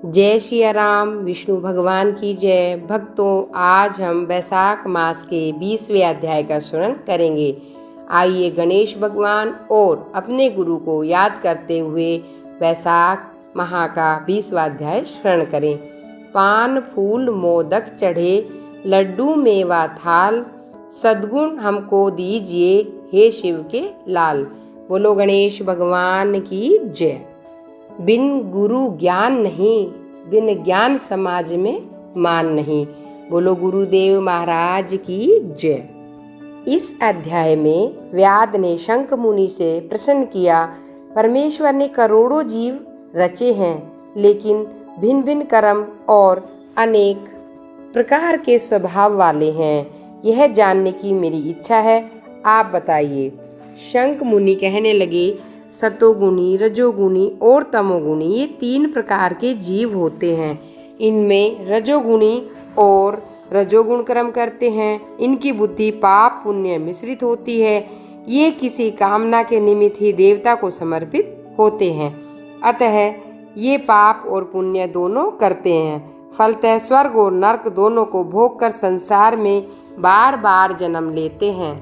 जय सिया राम। विष्णु भगवान की जय। भक्तों, आज हम वैशाख मास के 20वें अध्याय का श्रवण करेंगे। आइए गणेश भगवान और अपने गुरु को याद करते हुए वैशाख माह का 20वां अध्याय श्रवण करें। पान फूल मोदक चढ़े, लड्डू मेवा थाल, सद्गुण हमको दीजिए हे शिव के लाल। बोलो गणेश भगवान की जय। बिन गुरु ज्ञान नहीं, बिन ज्ञान समाज में मान नहीं। बोलो गुरुदेव महाराज की जय। इस अध्याय में व्याध ने शंख मुनि से प्रश्न किया, परमेश्वर ने करोड़ों जीव रचे हैं, लेकिन भिन्न भिन्न कर्म और अनेक प्रकार के स्वभाव वाले हैं। यह जानने की मेरी इच्छा है, आप बताइए। शंख मुनि कहने लगे, सतोगुणी, रजोगुणी और तमोगुणी ये 3 प्रकार के जीव होते हैं। इनमें रजोगुणी और रजोगुण कर्म करते हैं। इनकी बुद्धि पाप पुण्य मिश्रित होती है। ये किसी कामना के निमित्त ही देवता को समर्पित होते हैं। अतः ये पाप और पुण्य दोनों करते हैं। फलतः स्वर्ग और नरक दोनों को भोग कर संसार में बार बार जन्म लेते हैं।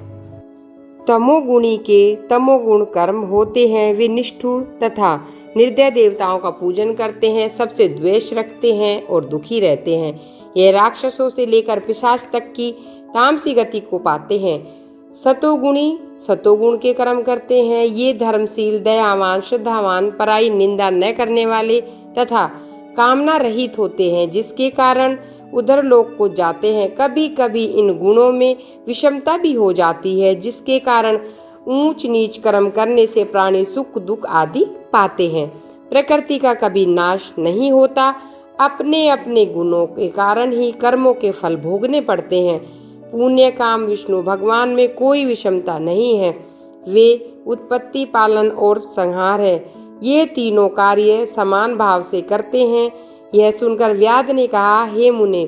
तमोगुणी के तमोगुण कर्म होते हैं। वे निष्ठुर तथा निर्दय देवताओं का पूजन करते हैं, सबसे द्वेष रखते हैं और दुखी रहते हैं। ये राक्षसों से लेकर पिशाच तक की तामसी गति को पाते हैं। सतोगुणी सतोगुण के कर्म करते हैं। ये धर्मशील, दयावान, श्रद्धावान, पराई निंदा न करने वाले तथा कामना रहित होते हैं, जिसके कारण उधर लोक को जाते हैं। कभी कभी इन गुणों में विषमता भी हो जाती है, जिसके कारण ऊंच नीच कर्म करने से प्राणी सुख दुख आदि पाते हैं। प्रकृति का कभी नाश नहीं होता। अपने अपने गुणों के कारण ही कर्मों के फल भोगने पड़ते हैं। पुण्य काम विष्णु भगवान में कोई विषमता नहीं है। वे उत्पत्ति, पालन और संहार है। ये तीनों कार्य समान भाव से करते हैं। यह सुनकर व्याध ने कहा, हे मुने,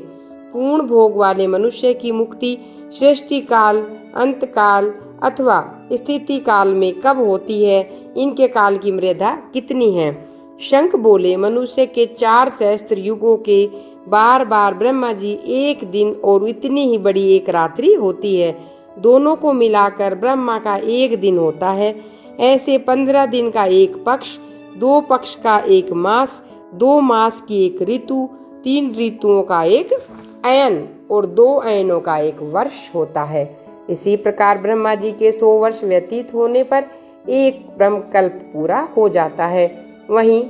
पूर्ण भोग वाले मनुष्य की मुक्ति सृष्टि काल, अंत काल अथवा स्थिति काल में कब होती है? इनके काल की मर्यादा कितनी है? शंख बोले, मनुष्य के 4 सहस्त्र युगों के बार बार ब्रह्मा जी एक दिन और इतनी ही बड़ी एक रात्रि होती है। दोनों को मिलाकर ब्रह्मा का एक दिन होता है। ऐसे 15 दिन का एक पक्ष, 2 पक्ष का एक मास, 2 मास की एक ऋतु, 3 ऋतुओं का एक अयन और 2 अयनों का एक वर्ष होता है। इसी प्रकार ब्रह्मा जी के 100 वर्ष व्यतीत होने पर एक ब्रह्मकल्प पूरा हो जाता है। वहीं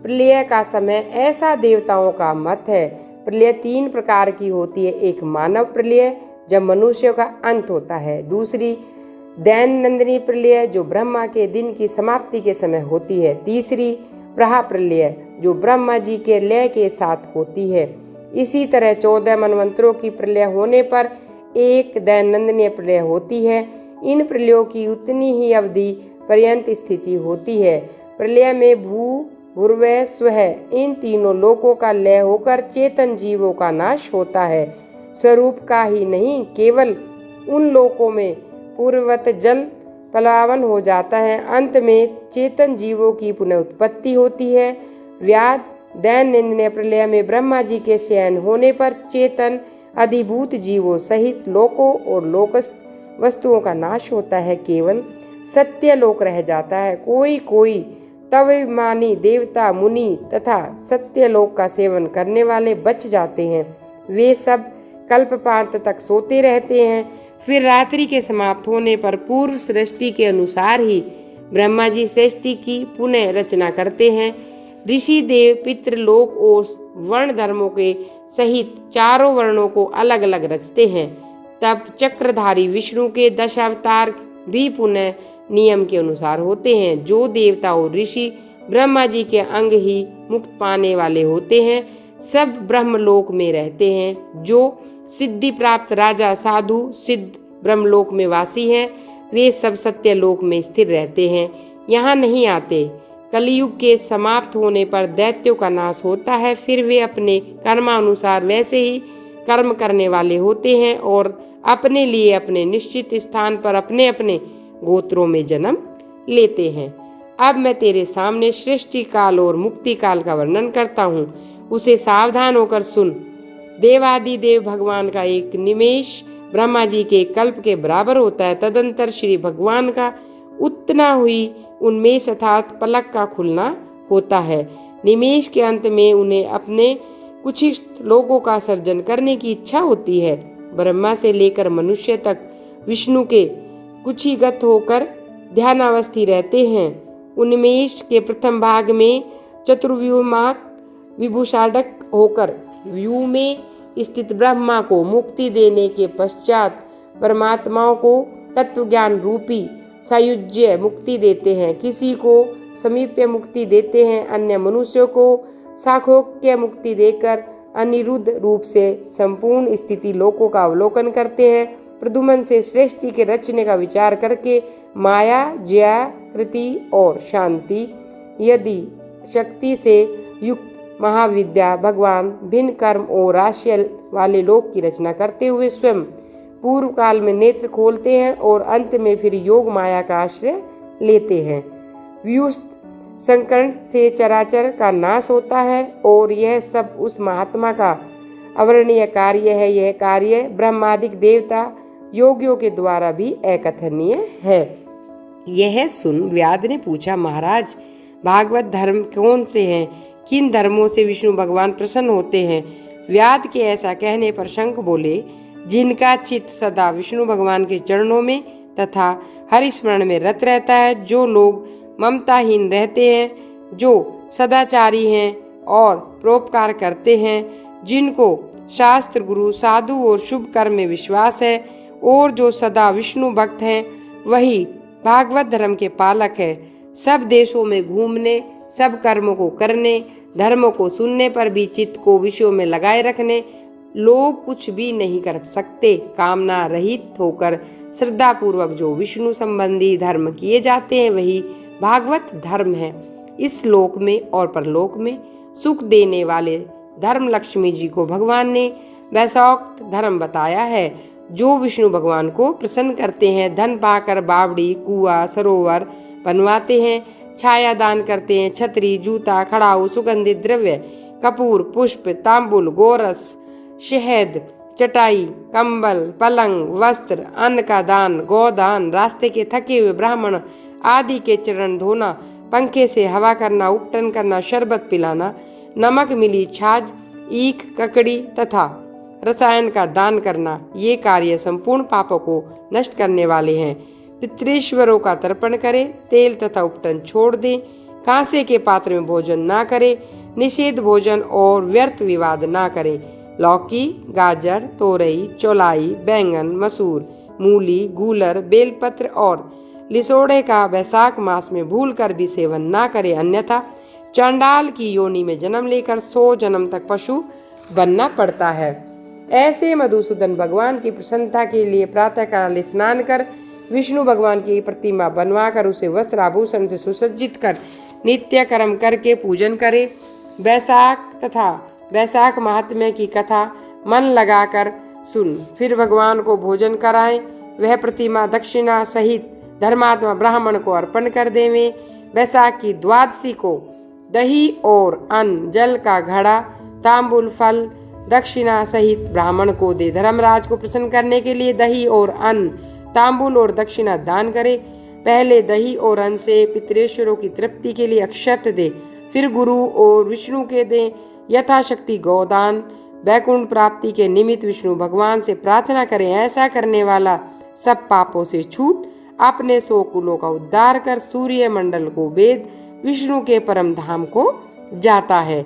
प्रलय का समय ऐसा देवताओं का मत है। प्रलय 3 प्रकार की होती है। एक मानव प्रलय, जब मनुष्यों का अंत होता है। दूसरी दैनंदिनी प्रलय, जो ब्रह्मा के दिन की समाप्ति के समय होती है। तीसरी प्रहा प्रलय, जो ब्रह्मा जी के लय के साथ होती है। इसी तरह 14 मनवंतरों की प्रलय होने पर एक दैनंदिनी प्रलय होती है। इन प्रलयों की उतनी ही अवधि पर्यंत स्थिति होती है। प्रलय में भू भूर्भुवः स्वः इन तीनों लोकों का लय होकर चेतन जीवों का नाश होता है। स्वरूप का ही नहीं, केवल उन लोकों में पूर्ववत जल प्लावन हो जाता है। अंत में चेतन जीवों की पुनः उत्पत्ति होती है। व्याध दैनंदिनी प्रलय में ब्रह्मा जी के शयन होने पर चेतन अधिभूत जीवों सहित लोकों और लोकस्थ वस्तुओं का नाश होता है। केवल सत्य लोक रह जाता है। कोई कोई तवाभिमानी देवता, मुनि तथा सत्य लोक का सेवन करने वाले बच जाते हैं। वे सब कल्पपांत तक सोते रहते हैं। फिर रात्रि के समाप्त होने पर पूर्व सृष्टि के अनुसार ही ब्रह्मा जी सृष्टि की पुनः रचना करते हैं। ऋषि देव पितृलोक और वर्ण धर्मों के सहित 4 वर्णों को अलग अलग रचते हैं। तब चक्रधारी विष्णु के 10 अवतार भी पुनः नियम के अनुसार होते हैं। जो देवता और ऋषि ब्रह्मा जी के अंग ही मुक्त पाने वाले होते हैं, सब ब्रह्मलोक में रहते हैं। जो सिद्धि प्राप्त राजा, साधु, सिद्ध ब्रह्मलोक में वासी हैं, वे सब सत्यलोक में स्थिर रहते हैं, यहाँ नहीं आते। कलयुग के समाप्त होने पर दैत्यों का नाश होता है। फिर वे अपने कर्मानुसार वैसे ही कर्म करने वाले होते हैं और अपने लिए अपने निश्चित स्थान पर अपने अपने गोत्रों में जन्म लेते हैं। अब मैं तेरे सामने सृष्टि काल और मुक्ति काल का वर्णन करता हूँ। उसे सावधान होकर सुन। देवादिदेव भगवान का एक निमेष ब्रह्मा जी के कल्प के बराबर होता है। तदंतर श्री भगवान का उतना हुई उन्मेष अर्थात पलक का खुलना होता है। निमेष के अंत में उन्हें अपने कुछिष्ट लोगों का सर्जन करने की इच्छा होती है। ब्रह्मा से लेकर मनुष्य तक विष्णु के कुक्षिगत होकर ध्यानावस्थी रहते हैं। उन्मेष के प्रथम भाग में चतुर्व्यूहमाक विभूषाडक होकर व्यूह में स्थित ब्रह्मा को मुक्ति देने के पश्चात परमात्माओं को तत्वज्ञान रूपी सायुज्य मुक्ति देते हैं। किसी को समीप्य मुक्ति देते हैं, अन्य मनुष्यों को साखोक्य मुक्ति देकर अनिरुद्ध रूप से संपूर्ण स्थिति लोकों का अवलोकन करते हैं। प्रद्युम्न से सृष्टि के रचने का विचार करके माया, जया, कृति और शांति यदि शक्ति से युक्त महाविद्या भगवान भिन्न कर्म और राशि वाले लोक की रचना करते हुए स्वयं पूर्व काल में नेत्र खोलते हैं और अंत में फिर योग माया का आश्रय लेते हैं। व्युस्त संकरण से चराचर का नाश होता है और यह सब उस महात्मा का अवर्णीय कार्य है। यह कार्य ब्रह्मादिक देवता योगियों के द्वारा भी अकथनीय है। यह सुन व्याध ने पूछा, महाराज भागवत धर्म कौन से हैं? किन धर्मों से विष्णु भगवान प्रसन्न होते हैं? व्याध के ऐसा कहने पर शंख बोले, जिनका चित्त सदा विष्णु भगवान के चरणों में तथा हरि स्मरण में रत रहता है, जो लोग ममताहीन रहते हैं, जो सदाचारी हैं और परोपकार करते हैं, जिनको शास्त्र, गुरु, साधु और शुभ कर्म में विश्वास है और जो सदा विष्णु भक्त हैं, वही भागवत धर्म के पालक है। सब देशों में घूमने, सब कर्मों को करने, धर्मों को सुनने पर भी चित्त को विषयों में लगाए रखने लोग कुछ भी नहीं कर सकते। कामना रहित होकर श्रद्धा पूर्वक जो विष्णु संबंधी धर्म किए जाते हैं, वही भागवत धर्म है। इस लोक में और परलोक में सुख देने वाले धर्म लक्ष्मी जी को भगवान ने वैसोक्त धर्म बताया है, जो विष्णु भगवान को प्रसन्न करते हैं। धन पाकर बावड़ी, कुआं, सरोवर बनवाते हैं, छाया दान करते हैं, छतरी, जूता, खड़ाऊ, सुगंधित द्रव्य, कपूर, पुष्प, तांबुल, गोरस, शहद, चटाई, कंबल, पलंग, वस्त्र, अन्न का दान, गोदान, रास्ते के थके हुए ब्राह्मण आदि के चरण धोना, पंखे से हवा करना, उपटन करना, शरबत पिलाना, नमक मिली छाछ, ईख, ककड़ी तथा रसायन का दान करना, ये कार्य संपूर्ण पापों को नष्ट करने वाले हैं। पितृश्वरों का तर्पण करें, तेल तथा उपटन छोड़ दें, कांसे के पात्र में भोजन ना करें, निषेध भोजन और व्यर्थ विवाद ना करें। लौकी, गाजर, तोरई, चौलाई, बैंगन, मसूर, मूली, गूलर, बेलपत्र और लिसोड़े का वैशाख मास में भूलकर भी सेवन ना करें, अन्यथा चांडाल की योनि में जन्म लेकर 100 जन्म तक पशु बनना पड़ता है। ऐसे मधुसूदन भगवान की प्रसन्नता के लिए प्रातःकाल स्नान कर विष्णु भगवान की प्रतिमा बनवाकर उसे वस्त्र आभूषण से सुसज्जित कर नित्य कर्म करके पूजन करे। वैशाख तथा वैशाख महात्म्य की कथा मन लगाकर सुन, फिर भगवान को भोजन कराएं। वह प्रतिमा दक्षिणा सहित धर्मात्मा ब्राह्मण को अर्पण कर देवें। वैशाख की द्वादशी को दही और अन्न, जल का घड़ा, तांबुल, फल दक्षिणा सहित ब्राह्मण को दे। धर्मराज को प्रसन्न करने के लिए दही और अन्न, तांबुल और दक्षिणा दान करे। पहले दही और अन्न से पितृश्वरों की तृप्ति के लिए अक्षत दे, फिर गुरु और विष्णु के दें। यथाशक्ति गौदान, वैकुंठ प्राप्ति के निमित्त विष्णु भगवान से प्रार्थना करें। ऐसा करने वाला सब पापों से छूट अपने 100 कुलों का उद्धार कर सूर्य मंडल को वेद विष्णु के परम धाम को जाता है।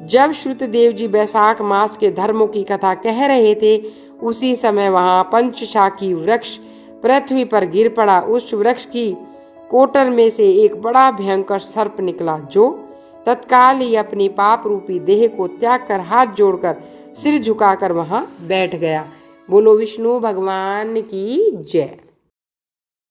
जब श्रुतदेव जी वैशाख मास के धर्मों की कथा कह रहे थे, उसी समय वहां पंचशाखी वृक्ष पृथ्वी पर गिर पड़ा। उस वृक्ष की कोटर में से एक बड़ा भयंकर सर्प निकला, जो तत्काल ही अपनी पाप रूपी देह को त्याग कर हाथ जोड़कर सिर झुकाकर वहां बैठ गया। बोलो विष्णु भगवान की जय।